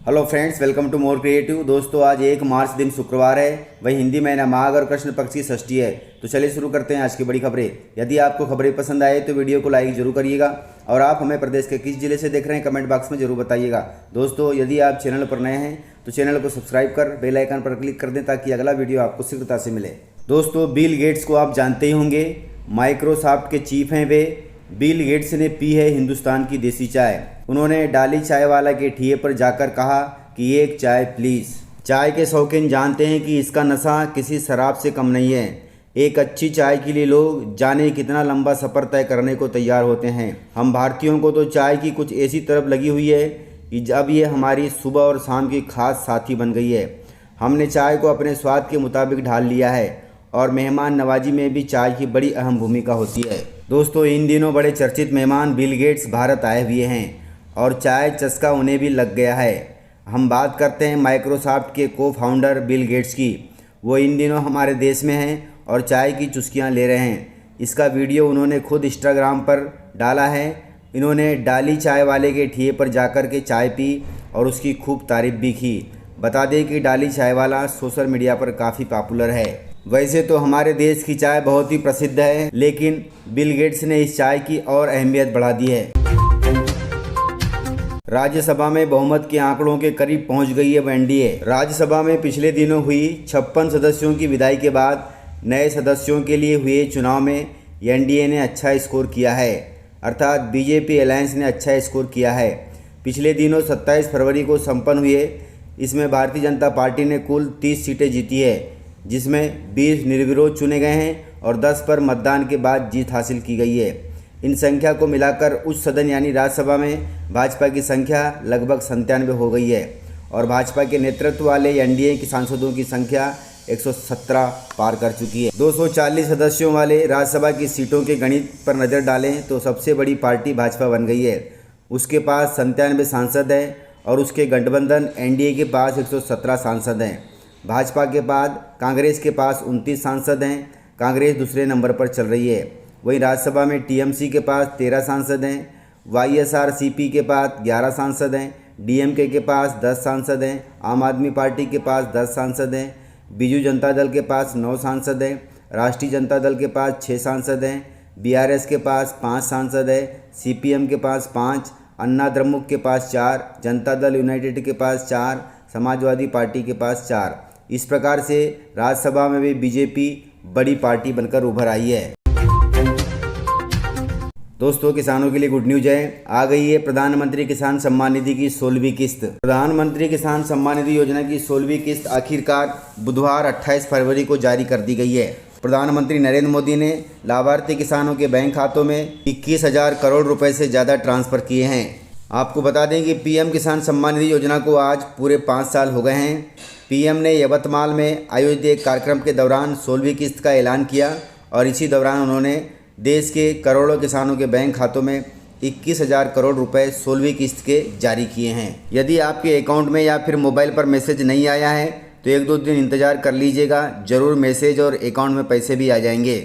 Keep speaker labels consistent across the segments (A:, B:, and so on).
A: Hello friends, welcome to more creative. दोस्तों, आज 1 मार्च दिन शुक्रवार है, वही हिंदी महीना माघ और कृष्ण पक्ष की षष्ठी है। तो चलिए शुरू करते हैं आज की बड़ी खबरें। यदि आपको खबरें पसंद आए तो वीडियो को लाइक जरूर करिएगा और आप हमें प्रदेश के किस जिले से देख रहे हैं कमेंट बॉक्स में जरूर बताइएगा। दोस्तों, यदि आप चैनल पर नए हैं तो चैनल को सब्सक्राइब कर बेल आइकन पर क्लिक कर दें ताकि अगला वीडियो आपको शीघ्रता से मिले। दोस्तों, बिल गेट्स को आप जानते ही होंगे, माइक्रोसॉफ्ट के चीफ हैं वे। बिल गेट्स ने पी है हिंदुस्तान की देसी चाय। उन्होंने डाली चाय वाला के ठिए पर जाकर कहा कि एक चाय प्लीज़। चाय के शौकीन जानते हैं कि इसका नशा किसी शराब से कम नहीं है। एक अच्छी चाय के लिए लोग जाने कितना लंबा सफ़र तय करने को तैयार होते हैं। हम भारतीयों को तो चाय की कुछ ऐसी तरफ लगी हुई है कि अब ये हमारी सुबह और शाम की खास साथी बन गई है। हमने चाय को अपने स्वाद के मुताबिक ढाल लिया है और मेहमान नवाजी में भी चाय की बड़ी अहम भूमिका होती है। दोस्तों, इन दिनों बड़े चर्चित मेहमान बिल गेट्स भारत आए हुए हैं और चाय चस्का उन्हें भी लग गया है। हम बात करते हैं माइक्रोसॉफ्ट के को फाउंडर बिल गेट्स की। वो इन दिनों हमारे देश में हैं और चाय की चुस्कियां ले रहे हैं। इसका वीडियो उन्होंने खुद इंस्टाग्राम पर डाला है। इन्होंने डाली चाय वाले के ठिए पर जाकर के चाय पी और उसकी खूब तारीफ भी की। बता दें कि डाली चाय वाला सोशल मीडिया पर काफ़ी पॉपुलर है। वैसे तो हमारे देश की चाय बहुत ही प्रसिद्ध है, लेकिन बिल गेट्स ने इस चाय की और अहमियत बढ़ा दी है। राज्यसभा में बहुमत के आंकड़ों के करीब पहुंच गई है एनडीए। राज्यसभा में पिछले दिनों हुई 56 सदस्यों की विदाई के बाद नए सदस्यों के लिए हुए चुनाव में एनडीए ने अच्छा स्कोर किया है, अर्थात बीजेपी अलायंस ने अच्छा स्कोर किया है। पिछले दिनों 27 फरवरी को संपन्न हुए इसमें भारतीय जनता पार्टी ने कुल 30 सीटें जीती है, जिसमें 20 निर्विरोध चुने गए हैं और 10 पर मतदान के बाद जीत हासिल की गई है। इन संख्या को मिलाकर उच्च सदन यानी राज्यसभा में भाजपा की संख्या लगभग 97 हो गई है और भाजपा के नेतृत्व वाले एनडीए की सांसदों की संख्या 117 पार कर चुकी है। 240 सदस्यों वाले राज्यसभा की सीटों के गणित पर नज़र डालें तो सबसे बड़ी पार्टी भाजपा बन गई है। उसके पास 97 सांसद हैं और उसके गठबंधन एनडीए के पास 117 सांसद हैं। भाजपा के बाद कांग्रेस के पास 29 सांसद हैं। कांग्रेस दूसरे नंबर पर चल रही है। वहीं राज्यसभा में टीएमसी के पास 13 सांसद हैं, वाईएसआरसीपी के पास 11 सांसद हैं, डीएमके के पास 10 सांसद हैं, आम आदमी पार्टी के पास 10 सांसद हैं, बीजू जनता दल के पास 9 सांसद हैं, राष्ट्रीय जनता दल के पास 6 सांसद हैं, बीआरएस के पास 5 सांसद हैं, सीपीएम के पास 5, अन्ना द्रमुक के पास 4, जनता दल यूनाइटेड के पास 4, समाजवादी पार्टी के पास 4। इस प्रकार से राज्यसभा में भी बीजेपी बड़ी पार्टी बनकर उभर आई है। दोस्तों, किसानों के लिए गुड न्यूज है। आ गई है प्रधानमंत्री किसान सम्मान निधि की 16वीं किस्त। प्रधानमंत्री किसान सम्मान निधि योजना की 16वीं किस्त आखिरकार बुधवार 28 फरवरी को जारी कर दी गई है। प्रधानमंत्री नरेंद्र मोदी ने लाभार्थी किसानों के बैंक खातों में 21,000 करोड़ रुपए से ज़्यादा ट्रांसफ़र किए हैं। आपको बता दें कि पीएम किसान सम्मान निधि योजना को आज पूरे 5 साल हो गए हैं। पीएम ने यवतमाल में आयोजित एक कार्यक्रम के दौरान 16वीं किस्त का ऐलान किया और इसी दौरान उन्होंने देश के करोड़ों किसानों के बैंक खातों में 21,000 करोड़ रुपए 16वीं किस्त के जारी किए हैं। यदि आपके अकाउंट में या फिर मोबाइल पर मैसेज नहीं आया है तो 1-2 दिन इंतजार कर लीजिएगा, जरूर मैसेज और अकाउंट में पैसे भी आ जाएंगे।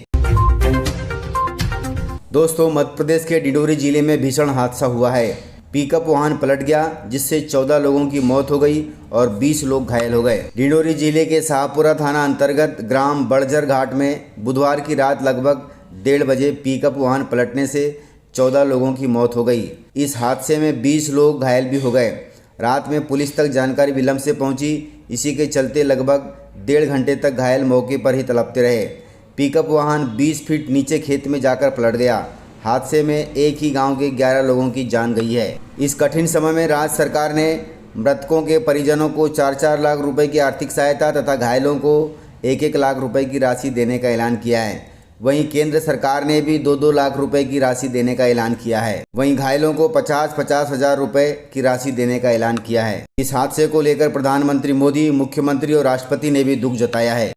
A: दोस्तों, मध्य प्रदेश के डिंडोरी जिले में भीषण हादसा हुआ है। पिकअप वाहन पलट गया जिससे 14 लोगों की मौत हो गई और 20 लोग घायल हो गए। डिंडोरी जिले के शाहपुरा थाना अंतर्गत ग्राम बड़जर घाट में बुधवार की रात लगभग 1:30 बजे पिकअप वाहन पलटने से 14 लोगों की मौत हो गई। इस हादसे में 20 लोग घायल भी हो गए। रात में पुलिस तक जानकारी विलंब से पहुंची। इसी के चलते लगभग 1.5 घंटे तक घायल मौके पर ही तड़पते रहे। पिकअप वाहन 20 फीट नीचे खेत में जाकर पलट गया। हादसे में एक ही गांव के 11 लोगों की जान गई है। इस कठिन समय में राज्य सरकार ने मृतकों के परिजनों को 4-4 लाख रुपए की आर्थिक सहायता तथा घायलों को 1-1 लाख रुपए की राशि देने का ऐलान किया है। वहीं केंद्र सरकार ने भी 2-2 लाख रुपए की राशि देने का ऐलान किया है। वहीं घायलों को 50-50 हज़ार रुपए की राशि देने का ऐलान किया है। इस हादसे को लेकर प्रधानमंत्री मोदी, मुख्यमंत्री और राष्ट्रपति ने भी दुख जताया है।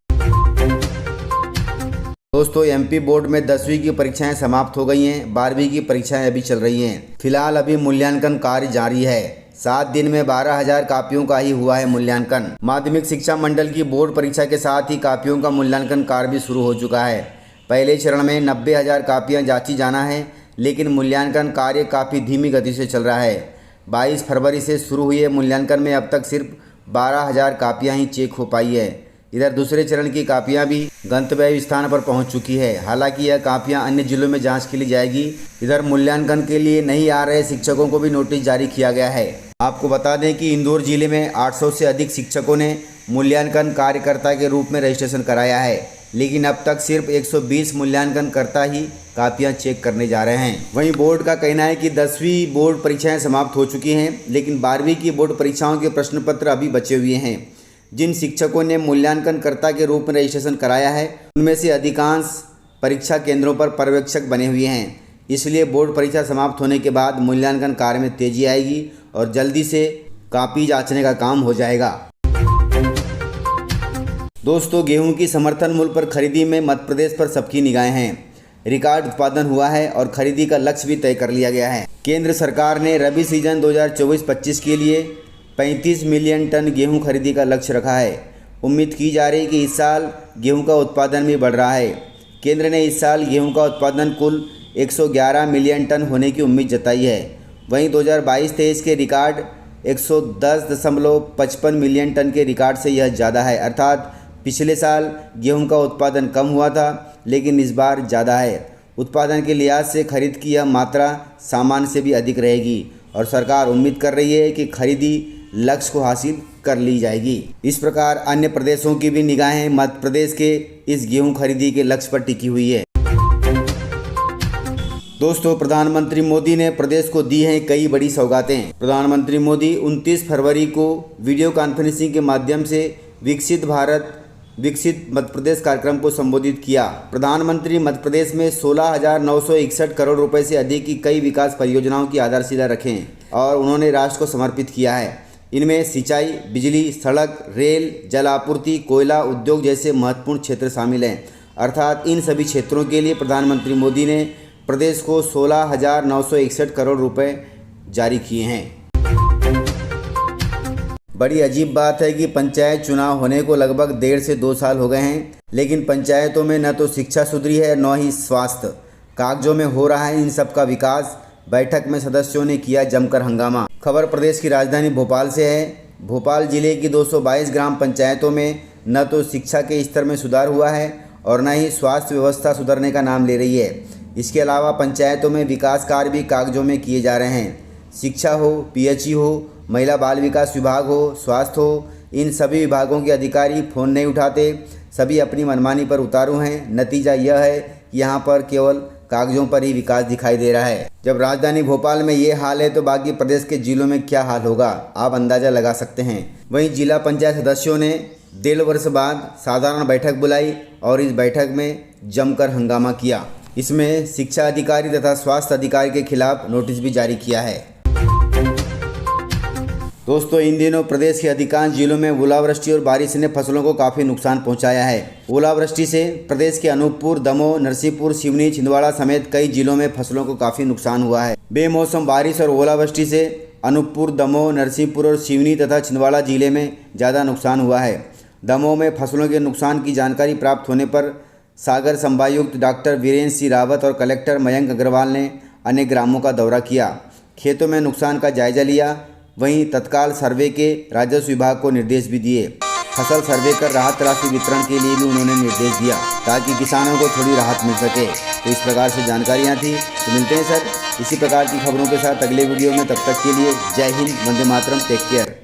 A: दोस्तों, एमपी बोर्ड में 10वीं की परीक्षाएं समाप्त हो गई हैं। 12वीं की परीक्षाएं अभी चल रही हैं। फिलहाल अभी मूल्यांकन कार्य जारी है। 7 दिन में 12,000 कापियों का ही हुआ है मूल्यांकन। माध्यमिक शिक्षा मंडल की बोर्ड परीक्षा के साथ ही कापियों का मूल्यांकन कार्य भी शुरू हो चुका है। पहले चरण में 90,000 कापियां जांची जाना है, लेकिन मूल्यांकन कार्य काफ़ी धीमी गति से चल रहा है। 22 फरवरी से शुरू हुए मूल्यांकन में अब तक सिर्फ 12,000 कापियाँ ही चेक हो पाई है। इधर दूसरे चरण की कापियां भी गंतव्य स्थान पर पहुंच चुकी है। हालांकि यह कापियां अन्य जिलों में जांच के लिए जाएगी। इधर मूल्यांकन के लिए नहीं आ रहे शिक्षकों को भी नोटिस जारी किया गया है। आपको बता दें कि इंदौर जिले में 800 से अधिक शिक्षकों ने मूल्यांकन कार्यकर्ता के रूप में रजिस्ट्रेशन कराया है, लेकिन अब तक सिर्फ 120 मूल्यांकनकर्ता ही कापियां चेक करने जा रहे हैं। वहीं बोर्ड का कहना है कि 10वीं बोर्ड परीक्षाएं समाप्त हो चुकी हैं, लेकिन 12वीं की बोर्ड परीक्षाओं के प्रश्न पत्र अभी बचे हुए हैं। जिन शिक्षकों ने मूल्यांकनकर्ता के रूप में रजिस्ट्रेशन कराया है, उनमें से अधिकांश परीक्षा केंद्रों पर पर्यवेक्षक बने हुए हैं। इसलिए बोर्ड परीक्षा समाप्त होने के बाद मूल्यांकन कार्य में तेजी आएगी और जल्दी से कापी जांचने का काम हो जाएगा। दोस्तों, गेहूं की समर्थन मूल्य पर खरीदी में मध्य प्रदेश पर सबकी निगाहें हैं। रिकॉर्ड उत्पादन हुआ है और खरीदी का लक्ष्य भी तय कर लिया गया है। केंद्र सरकार ने रबी सीजन 2024-25 के लिए 35 मिलियन टन गेहूं खरीदी का लक्ष्य रखा है। उम्मीद की जा रही है कि इस साल गेहूं का उत्पादन भी बढ़ रहा है। केंद्र ने इस साल गेहूं का उत्पादन कुल 111 मिलियन टन होने की उम्मीद जताई है। वहीं 2022-23 के रिकॉर्ड 110.55 मिलियन टन के रिकॉर्ड से यह ज़्यादा है। अर्थात पिछले साल गेहूं का उत्पादन कम हुआ था, लेकिन इस बार ज़्यादा है। उत्पादन के लिहाज से खरीद की यह मात्रा सामान्य से भी अधिक रहेगी और सरकार उम्मीद कर रही है कि खरीदी लक्ष्य को हासिल कर ली जाएगी। इस प्रकार अन्य प्रदेशों की भी निगाहें मध्य प्रदेश के इस गेहूं खरीदी के लक्ष्य पर टिकी हुई है। दोस्तों, प्रधानमंत्री मोदी ने प्रदेश को दी हैं कई बड़ी सौगातें। प्रधानमंत्री मोदी 29 फरवरी को वीडियो कॉन्फ्रेंसिंग के माध्यम से विकसित भारत विकसित मध्य प्रदेश कार्यक्रम को संबोधित किया। प्रधानमंत्री मध्य प्रदेश में 16,961 करोड़ रुपए से अधिक की कई विकास परियोजनाओं की आधारशिला रखें और उन्होंने राष्ट्र को समर्पित किया है। इनमें सिंचाई, बिजली, सड़क, रेल, जल आपूर्ति, कोयला, उद्योग जैसे महत्वपूर्ण क्षेत्र शामिल हैं। अर्थात इन सभी क्षेत्रों के लिए प्रधानमंत्री मोदी ने प्रदेश को 16,961 करोड़ रुपए जारी किए हैं। बड़ी अजीब बात है कि पंचायत चुनाव होने को लगभग 1.5 से 2 साल हो गए हैं, लेकिन पंचायतों में न तो शिक्षा सुधरी है न ही स्वास्थ्य। कागजों में हो रहा है इन सब का विकास। बैठक में सदस्यों ने किया जमकर हंगामा। खबर प्रदेश की राजधानी भोपाल से है। भोपाल जिले की 222 ग्राम पंचायतों में न तो शिक्षा के स्तर में सुधार हुआ है और न ही स्वास्थ्य व्यवस्था सुधरने का नाम ले रही है। इसके अलावा पंचायतों में विकास कार्य भी कागजों में किए जा रहे हैं। शिक्षा हो, पीएचई हो, महिला बाल विकास विभाग हो, स्वास्थ्य हो, इन सभी विभागों के अधिकारी फ़ोन नहीं उठाते। सभी अपनी मनमानी पर उतारू हैं। नतीजा यह है कि यहाँ पर केवल कागजों पर ही विकास दिखाई दे रहा है। जब राजधानी भोपाल में ये हाल है तो बाकी प्रदेश के जिलों में क्या हाल होगा, आप अंदाज़ा लगा सकते हैं। वहीं जिला पंचायत सदस्यों ने 1.5 वर्ष बाद साधारण बैठक बुलाई और इस बैठक में जमकर हंगामा किया। इसमें शिक्षा अधिकारी तथा स्वास्थ्य अधिकारी के खिलाफ नोटिस भी जारी किया है। दोस्तों, इन दिनों प्रदेश के अधिकांश जिलों में ओलावृष्टि और बारिश ने फसलों को काफ़ी नुकसान पहुंचाया है। ओलावृष्टि से प्रदेश के अनूपपुर, दमोह, नरसिंहपुर, सिवनी, छिंदवाड़ा समेत कई जिलों में फसलों को काफ़ी नुकसान हुआ है। बेमौसम बारिश और ओलावृष्टि से अनूपपुर, दमोह, नरसिंहपुर और सिवनी तथा छिंदवाड़ा जिले में ज़्यादा नुकसान हुआ है। दमोह में फसलों के नुकसान की जानकारी प्राप्त होने पर सागर संभागायुक्त डॉक्टर वीरेंद्र सिंह रावत और कलेक्टर मयंक अग्रवाल ने अनेक ग्रामों का दौरा किया, खेतों में नुकसान का जायजा लिया। वहीं तत्काल सर्वे के राजस्व विभाग को निर्देश भी दिए। फसल सर्वे कर राहत राशि वितरण के लिए भी उन्होंने निर्देश दिया ताकि किसानों को थोड़ी राहत मिल सके। तो इस प्रकार से जानकारियाँ थी। तो मिलते हैं सर इसी प्रकार की खबरों के साथ अगले वीडियो में। तब तक के लिए जय हिंद, वंदे मातरम, टेक केयर।